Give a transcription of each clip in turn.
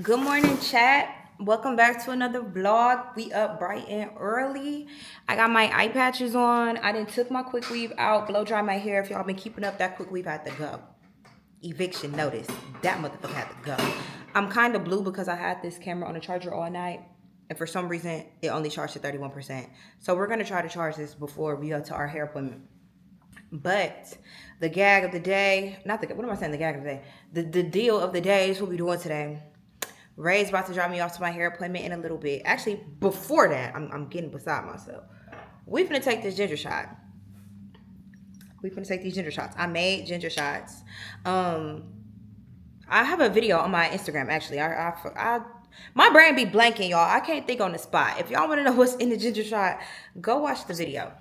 Good morning, chat. Welcome back to another vlog. We up bright and early. I got my eye patches on. I done took my quick weave out, blow dry my hair. If y'all been keeping up, that quick weave had to go. Eviction notice. That motherfucker had to go. I'm kind of blue because I had this camera on the charger all night. And for some reason, it only charged to 31%. So we're going to try to charge this before we go to our hair appointment. But the gag of the day, what am I saying? The gag of the day. The deal of the day is what we're doing today. Ray's about to drop me off to my hair appointment in a little bit. Actually, before that, I'm getting beside myself. We finna take this ginger shot. We finna take these ginger shots. I made ginger shots. I have a video on my Instagram, actually. My brain be blanking, y'all. I can't think on the spot. If y'all want to know what's in the ginger shot, go watch the video.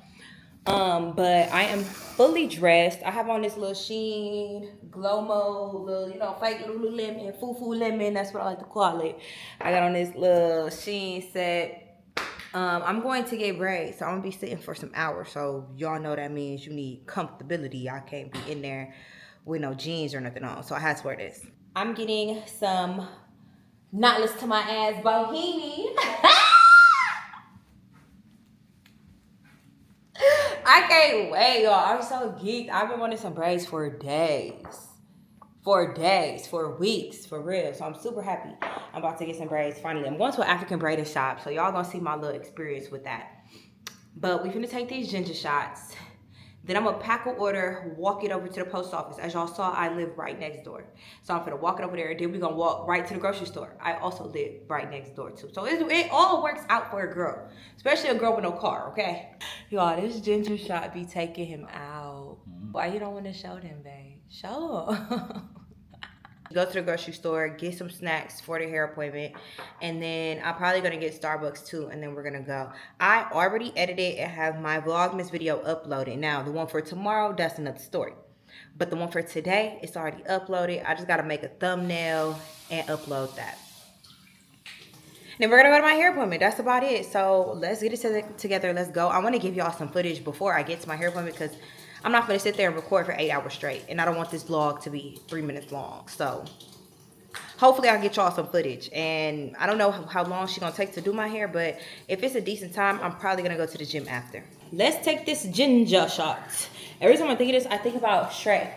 But I am fully dressed. I have on this little Sheen, Glow Mode, little, fake Lululemon, foo-foo lemon. That's what I like to call it. I got on this little Sheen set. I'm going to get braids, so I'm going to be sitting for some hours. So y'all know that means you need comfortability. I can't be in there with no jeans or nothing on. So I had to wear this. I'm getting some knotless to my ass bohini. I can't wait, y'all. I'm so geeked. I've been wanting some braids for days. For weeks, for real. So I'm super happy. I'm about to get some braids finally. I'm going to an African braiding shop, so y'all gonna see my little experience with that. But we finna take these ginger shots. Then I'm gonna pack an order, walk it over to the post office. As y'all saw, I live right next door. So I'm gonna walk it over there, then we're gonna walk right to the grocery store. I also live right next door too. So it all works out for a girl, especially a girl with no car, okay? Y'all, this ginger shot be taking him out. Why you don't wanna show them, babe? Show them. Go to the grocery store, get some snacks for the hair appointment, and then I'm probably gonna get Starbucks too, and then we're gonna go. I already edited and have my vlogmas video uploaded. Now the one for tomorrow, that's another story, but the one for today, it's already uploaded. I just gotta make a thumbnail and upload that. Then we're gonna go to my hair appointment. That's about it. So let's get it together. Let's go. I want to give y'all some footage before I get to my hair appointment because I'm not gonna sit there and record for 8 hours straight, and I don't want this vlog to be 3 minutes long. So hopefully I'll get y'all some footage. And I don't know how long she's gonna take to do my hair, but if it's a decent time, I'm probably gonna go to the gym after. Let's take this ginger shot. Every time I think of this, I think about Shrek.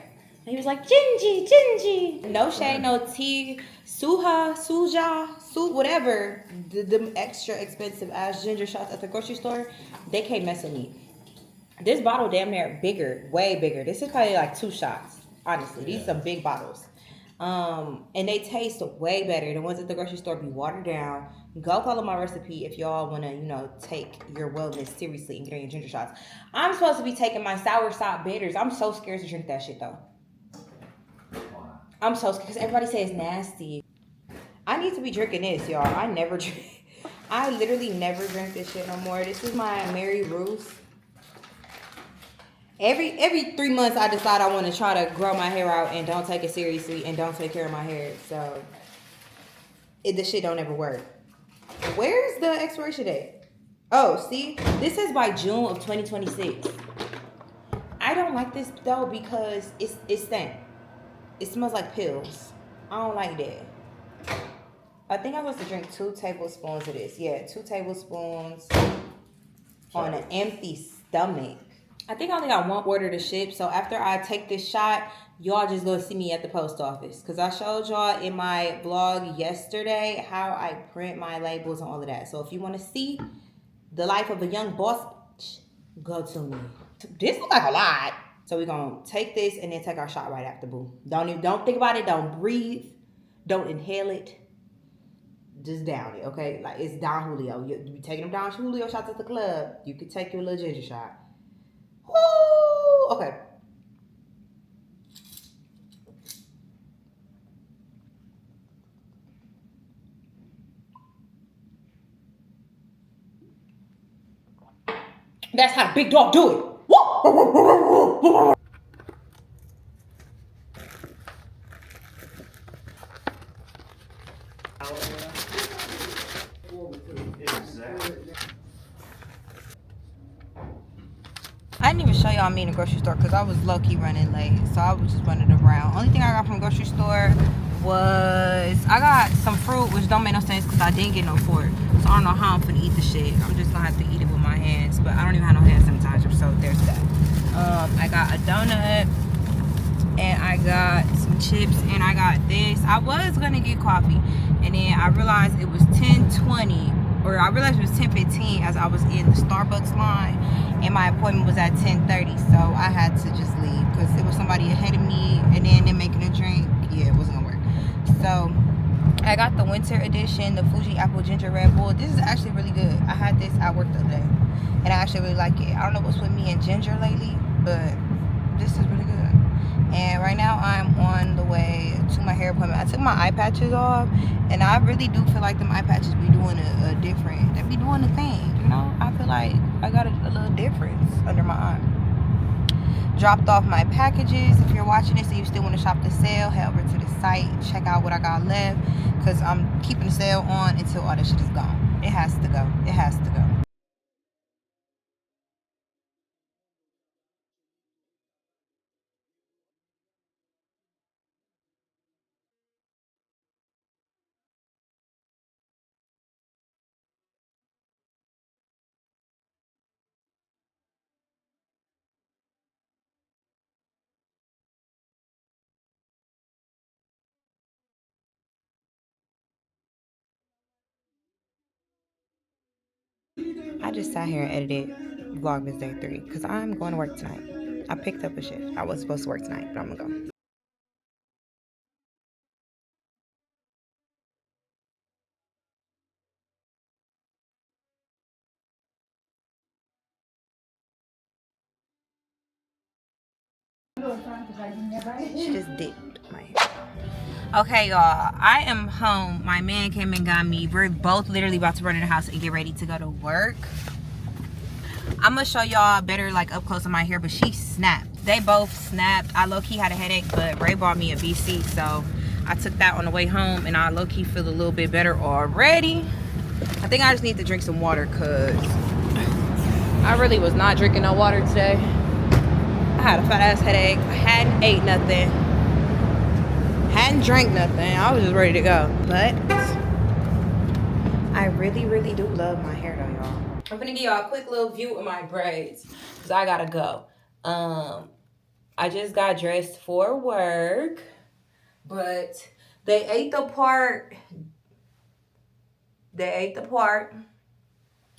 And he was like, Gingy. No shade, no tea, Suja, whatever. The extra expensive ass ginger shots at the grocery store, they can't mess with me. This bottle damn near bigger, way bigger. This is probably like 2 shots, honestly. These are some big bottles. And they taste way better. The ones at the grocery store be watered down. Go follow my recipe if y'all want to, take your wellness seriously and get your ginger shots. I'm supposed to be taking my sour sop bitters. I'm so scared to drink that shit, though. I'm so scared because everybody says it's nasty. I need to be drinking this, y'all. I literally never drink this shit no more. This is my Mary Ruth. Every 3 months, I decide I want to try to grow my hair out and don't take it seriously and don't take care of my hair. So, this shit don't ever work. Where's the expiration date? Oh, see? This says by June of 2026. I don't like this, though, because it's stank. It smells like pills. I don't like that. I think I'm supposed to drink 2 tablespoons of this. Yeah, 2 tablespoons on an empty stomach. I think I only got 1 order to ship. So after I take this shot, y'all just go see me at the post office. Because I showed y'all in my vlog yesterday how I print my labels and all of that. So if you want to see the life of a young boss, go to me. This looks like a lot. So we're going to take this and then take our shot right after, boo. Don't think about it. Don't breathe. Don't inhale it. Just down it, okay? Like, it's Don Julio. You be taking them Don Julio shots at the club. You could take your little ginger shot. Woo! Okay. That's how the big dog do it. Woo! I didn't even show y'all me in the grocery store because I was low-key running late. So I was just running around. Only thing I got from the grocery store was I got some fruit which don't make no sense because I didn't get no fork. So I don't know how I'm finna eat the shit. I'm just gonna have to eat it with my hands, but I don't even have no hand sanitizer, so there's that. I got a donut, and I got some chips, and I got this. I was gonna get coffee, and then I realized it was 10:20, or I realized it was 10:15 as I was in the Starbucks line, and my appointment was at 10:30, so I had to just leave because there was somebody ahead of me, and then they're making a drink. Yeah, it wasn't gonna work. So I got the winter edition, the Fuji Apple Ginger Red Bull. This is actually really good. I had this at work the other day, and I actually really like it. I don't know what's with me and ginger lately, but this is really good. And right now I'm on the way to my hair appointment. I took my eye patches off, and I really do feel like them eye patches be doing a different, they be doing a thing, you know? I feel like I got a little difference under my eye. Dropped off my packages. If you're watching this and you still want to shop the sale, head over to the site, check out what I got left, because I'm keeping the sale on until all this shit is gone. It has to go. It has to go. I just sat here and edited vlogmas day 3 because I'm going to work tonight. I picked up a shift. I was supposed to work tonight, but I'm gonna go. She just dipped my hair. Okay, y'all, I am home. My man came and got me. We're both literally about to run in the house and get ready to go to work. I'm gonna show y'all better like up close on my hair, but she snapped. They both snapped. I low-key had a headache, but Ray bought me a BC, so I took that on the way home, and I low-key feel a little bit better already. I think I just need to drink some water because I really was not drinking no water today. I had a fat ass headache. I hadn't ate nothing, hadn't drank nothing. I was just ready to go, but I really do love my hair though, y'all. I'm gonna give y'all a quick little view of my braids because I gotta go. I just got dressed for work, but they ate the part. They ate the part.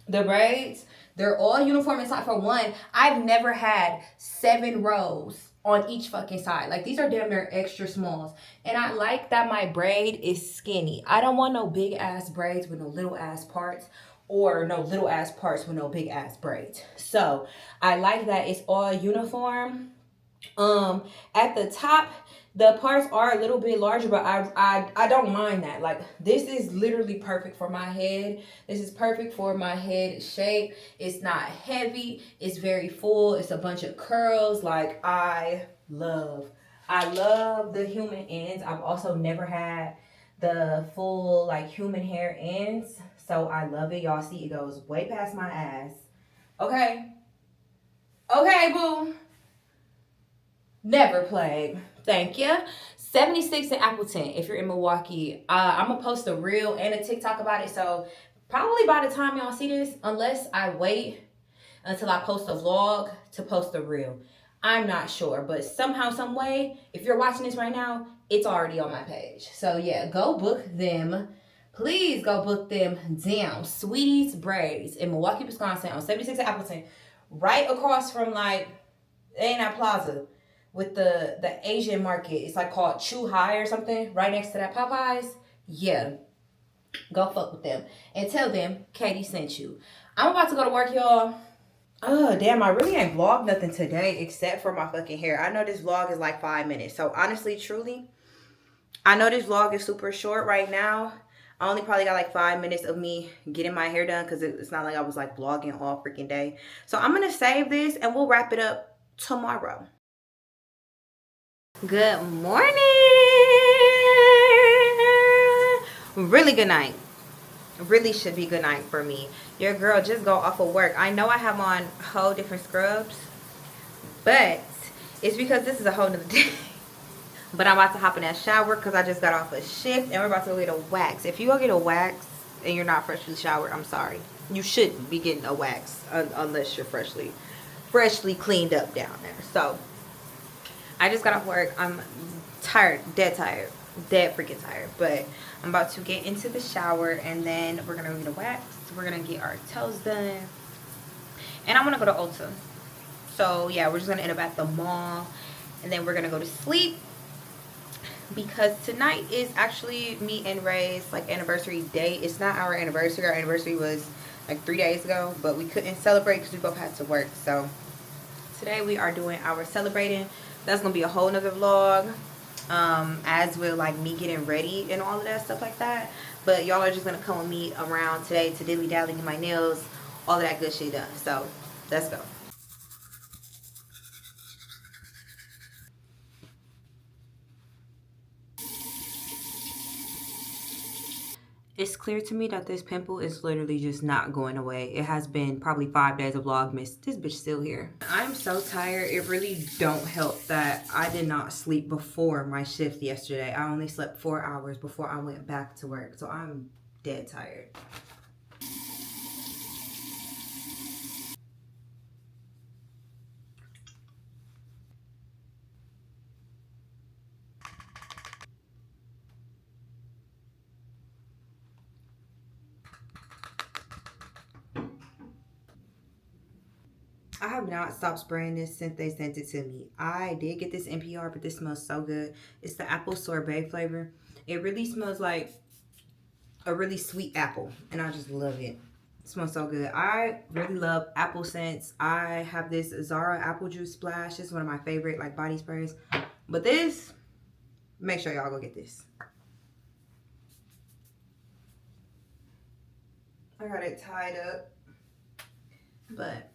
The braids, they're all uniform inside. For one, I've never had 7 rows on each fucking side. Like, these are damn near extra smalls. And I like that my braid is skinny. I don't want no big ass braids with no little ass parts, or no little ass parts with no big ass braids. So I like that it's all uniform. At the top, the parts are a little bit larger, but I don't mind that. Like, this is literally perfect for my head. This is perfect for my head shape. It's not heavy. It's very full. It's a bunch of curls. Like, I love the human ends. I've also never had the full like human hair ends, so I love it. Y'all see it goes way past my ass. Okay, boo. Never played. Thank you. 76 in Appleton if you're in Milwaukee. I'm gonna post a reel and a TikTok about it, so probably by the time y'all see this, unless I wait until I post a vlog to post a reel, I'm not sure, but somehow, some way, if you're watching this right now, it's already on my page. So yeah, go book them. Please go book them down. Sweetie's Braids in Milwaukee, Wisconsin on 76 in Appleton, right across from like A&I Plaza with the Asian market. It's like called Chu Hai or something, right next to that Popeyes. Yeah, go fuck with them and tell them Katie sent you. I'm about to go to work, y'all. Oh, damn, I really ain't vlogged nothing today except for my fucking hair. I know this vlog is like 5 minutes. So honestly, truly, I know this vlog is super short right now. I only probably got like 5 minutes of me getting my hair done because it's not like I was like vlogging all freaking day. So I'm going to save this and we'll wrap it up tomorrow. Good morning. Really good night. Really should be good night for me. Your girl just got off of work. I know I have on whole different scrubs, but it's because this is a whole nother day. But I'm about to hop in that shower because I just got off a shift and we're about to go get a wax. If you go get a wax and you're not freshly showered, I'm sorry. You shouldn't be getting a wax unless you're freshly cleaned up down there. So I just got off work. I'm tired, dead freaking tired. But I'm about to get into the shower and then we're gonna get a wax. We're gonna get our toes done. And I wanna go to Ulta. So yeah, we're just gonna end up at the mall and then we're gonna go to sleep because tonight is actually me and Ray's like anniversary day. It's not our anniversary. Our anniversary was like 3 days ago, but we couldn't celebrate because we both had to work. So today we are doing our celebrating. That's gonna be a whole nother vlog, as with like me getting ready and all of that stuff like that. But y'all are just gonna come with me around today to dilly dally, get my nails, all of that good shit done. So let's go. It's clear to me that this pimple is literally just not going away. It has been probably 5 days of vlogmas. This bitch still here. I'm so tired. It really don't help that I did not sleep before my shift yesterday. I only slept 4 hours before I went back to work. So I'm dead tired. I have not stopped spraying this since they sent it to me. I did get this NPR, but this smells so good. It's the apple sorbet flavor. It really smells like a really sweet apple, and I just love it. It smells so good. I really love apple scents. I have this Zara apple juice splash. It's one of my favorite like body sprays. But this, make sure y'all go get this. I got it tied up, but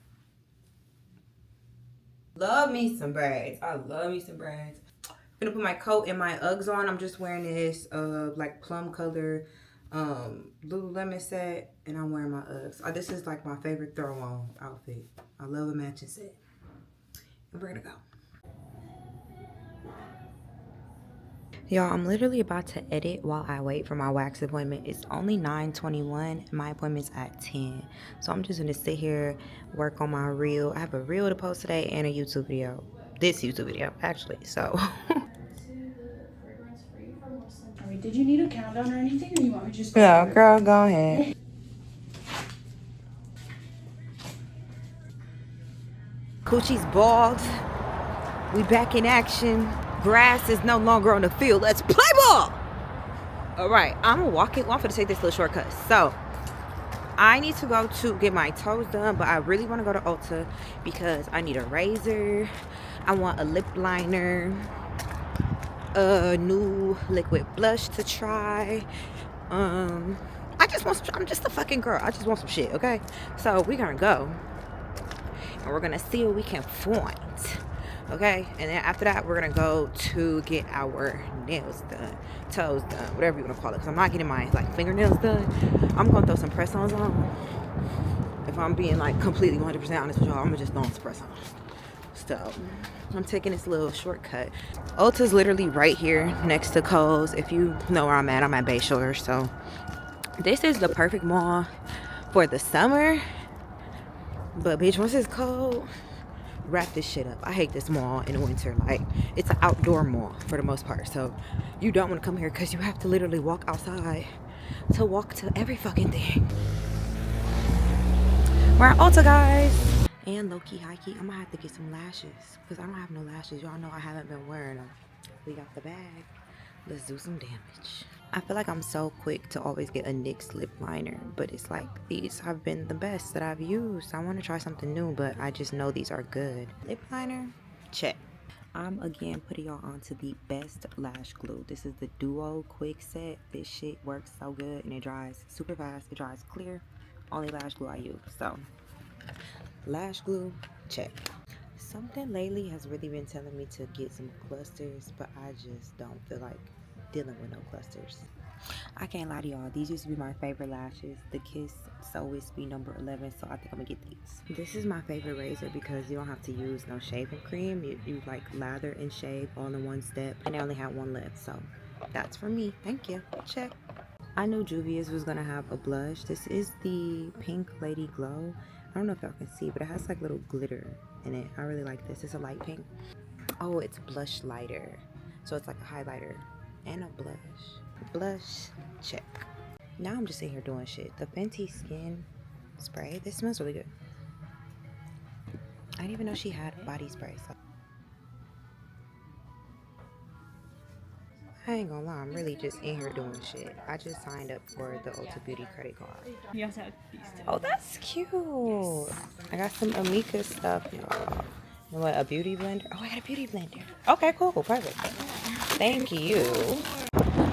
love me some braids. I love me some braids. I'm gonna put my coat and my Uggs on. I'm just wearing this like plum color Lululemon set, and I'm wearing my Uggs. This is like my favorite throw on outfit. I love a matching set. And we're gonna go. Y'all, I'm literally about to edit while I wait for my wax appointment. It's only 9:21. My appointment's at 10. So I'm just gonna sit here, work on my reel. I have a reel to post today and a YouTube video. This YouTube video, actually. So Did you need a countdown or anything, or you want me to just go? yeah, girl, go ahead. Coochie's bald. We back in action. Grass is no longer on the field. Let's play ball. All right, I'm walking. Well, I'm gonna take this little shortcut. So I need to go to get my toes done, but I really want to go to Ulta because I need a razor. I want a lip liner, a new liquid blush to try. I just want some. I'm just a fucking girl. I just want some shit. Okay, so we're gonna go and we're gonna see what we can find. Okay, and then after that we're gonna go to get our nails done, toes done, whatever you want to call it, because I'm not getting my like fingernails done. I'm gonna throw some press-ons on. If I'm being like completely 100% honest with y'all, I'm gonna just throw some press-ons. So I'm taking this little shortcut. Ulta's literally right here next to Kohl's. If you know where I'm at Bayshore. So this is the perfect mall for the summer, but bitch, once it's cold, wrap this shit up. I hate this mall in the winter. Like, it's an outdoor mall for the most part, so you don't want to come here because you have to literally walk outside to walk to every fucking thing. We're at Ulta, guys. And low-key, high-key, I'm gonna have to get some lashes because I don't have no lashes. Y'all know I haven't been wearing them. We got the bag. Let's do some damage. I feel like I'm so quick to always get a NYX lip liner, but it's like these have been the best that I've used. I want to try something new, but I just know these are good. Lip liner, check. I'm again putting y'all onto the best lash glue. This is the Duo Quick Set. This shit works so good and it dries super fast. It dries clear. Only lash glue I use. So lash glue, check. Something lately has really been telling me to get some clusters, but I just don't feel like dealing with no clusters. I can't lie to y'all, these used to be my favorite lashes. The Kiss so wispy, number 11. So I think I'm gonna get these. This is my favorite razor because you don't have to use no shaving cream. You like lather and shave all in one step, and I only have one left, so that's for me. Thank you. Check. I knew Juvia's was gonna have a blush. This is the Pink Lady Glow. I don't know if y'all can see, but it has like little glitter in it. I really like this. It's a light pink. Oh, it's blush lighter, so it's like a highlighter and a blush. Check. Now I'm just sitting here doing shit. The Fenty Skin Spray, this smells really good. I didn't even know she had body spray. So I ain't gonna lie, I'm really just in here doing shit. I just signed up for the Ulta Beauty credit card. You also have these too. Oh, that's cute. I got some Amika stuff, y'all. You know what, a beauty blender? Oh, I got a beauty blender. Okay, cool, perfect. Thank you.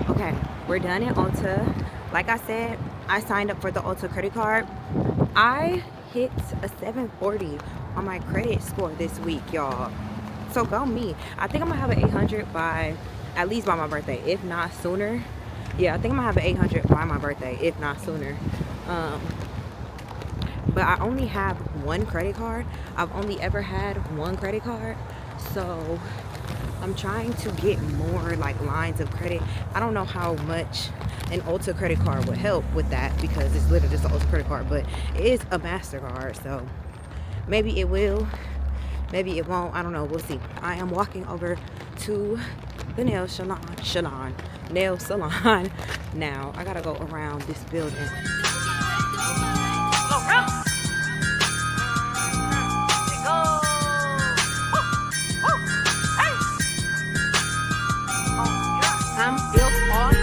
Okay, we're done at Ulta. Like I said, I signed up for the Ulta credit card. I hit a 740 on my credit score this week, y'all. So go me. I think I'm gonna have an 800 by, at least by my birthday, if not sooner. Yeah, I think I'm gonna have an 800 by my birthday, if not sooner. But I only have one credit card. I've only ever had one credit card. So I'm trying to get more like lines of credit. I don't know how much an Ulta credit card would help with that because it's literally just an Ulta credit card, but it is a MasterCard, so maybe it will, maybe it won't. I don't know, we'll see. I am walking over to the nail salon now. I gotta go around this building. I'm F-R-E-E,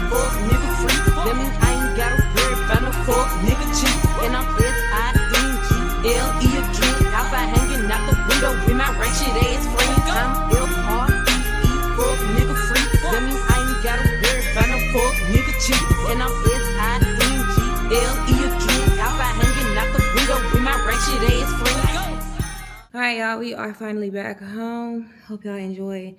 fuck nigga free. That means I ain't gotta worry about no fuck nigga cheap. And I'm S-I-N-G-L-E a drink. Outside hanging out the window with my ratchet ass friends. I'm F-R-E-E, fuck nigga free. That means I ain't gotta worry about no fuck nigga cheap. And I'm S-I-N-G-L-E a drink. Outside hanging out the window with my ratchet ass friends. Alright, y'all, we are finally back home. Hope y'all enjoy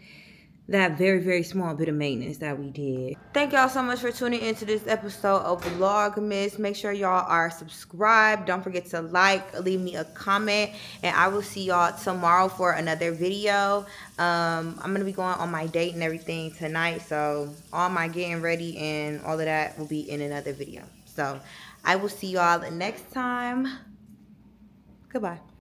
that very small bit of maintenance that we did. Thank y'all so much for tuning into this episode of Vlogmas. Make sure y'all are subscribed. Don't forget to like, leave me a comment, and I will see y'all tomorrow for another video. I'm gonna be going on my date and everything tonight, so all my getting ready and all of that will be in another video. So I will see y'all next time. Goodbye.